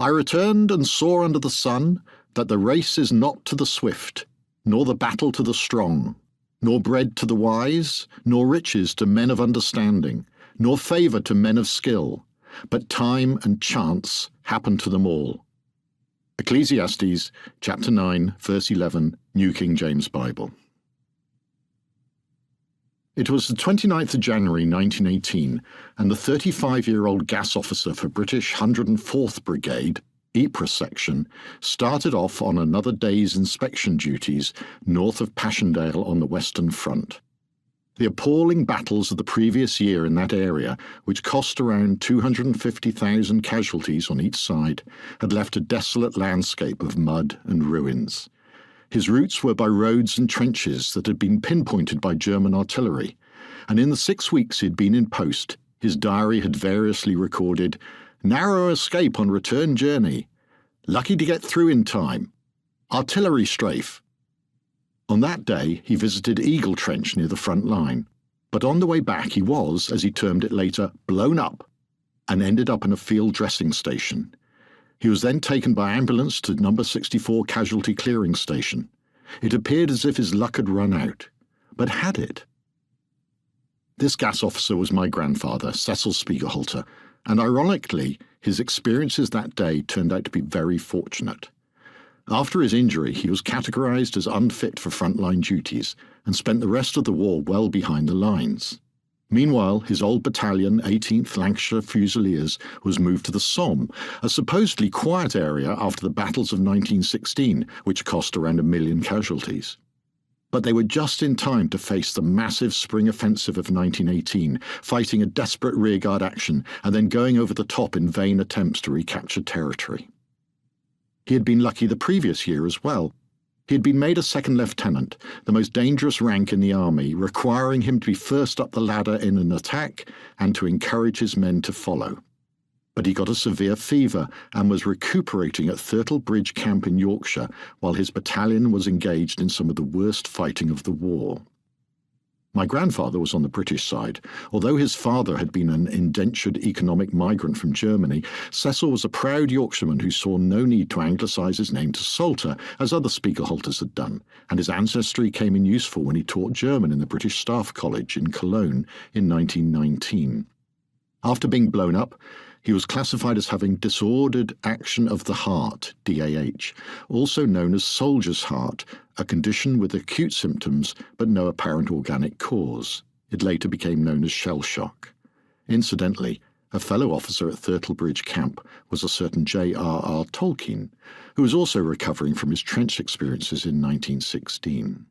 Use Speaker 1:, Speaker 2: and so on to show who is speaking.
Speaker 1: I returned and saw under the sun that the race is not to the swift, nor the battle to the strong, nor bread to the wise, nor riches to men of understanding, nor favour to men of skill, but time and chance happen to them all. Ecclesiastes chapter 9, verse 11, New King James Bible. It was the 29th of January 1918, and the 35-year-old gas officer for British 104th Brigade, Ypres section, started off on another day's inspection duties north of Passchendaele on the Western Front. The appalling battles of the previous year in that area, which cost around 250,000 casualties on each side, had left a desolate landscape of mud and ruins. His routes were by roads and trenches that had been pinpointed by German artillery, and in the 6 weeks he had been in post, his diary had variously recorded, "Narrow escape on return journey. Lucky to get through in time. Artillery strafe." On that day he visited Eagle Trench near the front line, but on the way back he was, as he termed it later, blown up, and ended up in a field dressing station. He was then taken by ambulance to No. 64 Casualty Clearing Station. It appeared as if his luck had run out. But had it? This gas officer was my grandfather, David Spiegelhalter, and ironically, his experiences that day turned out to be very fortunate. After his injury, he was categorized as unfit for frontline duties and spent the rest of the war well behind the lines. Meanwhile, his old battalion, 18th Lancashire Fusiliers, was moved to the Somme, a supposedly quiet area after the battles of 1916, which cost around 1 million casualties. But they were just in time to face the massive spring offensive of 1918, fighting a desperate rearguard action and then going over the top in vain attempts to recapture territory. He had been lucky the previous year as well. He had been made a second lieutenant, the most dangerous rank in the army, requiring him to be first up the ladder in an attack and to encourage his men to follow. But he got a severe fever and was recuperating at Thurtle Bridge Camp in Yorkshire while his battalion was engaged in some of the worst fighting of the war. My grandfather was on the British side. Although his father had been an indentured economic migrant from Germany, Cecil was a proud Yorkshireman who saw no need to anglicise his name to Salter, as other Spiegelhalters had done, and his ancestry came in useful when he taught German in the British Staff College in Cologne in 1919. After being blown up, he was classified as having disordered action of the heart, DAH, also known as soldier's heart, a condition with acute symptoms but no apparent organic cause. It later became known as shell shock. Incidentally, a fellow officer at Thurtle Bridge Camp was a certain J.R.R. Tolkien, who was also recovering from his trench experiences in 1916.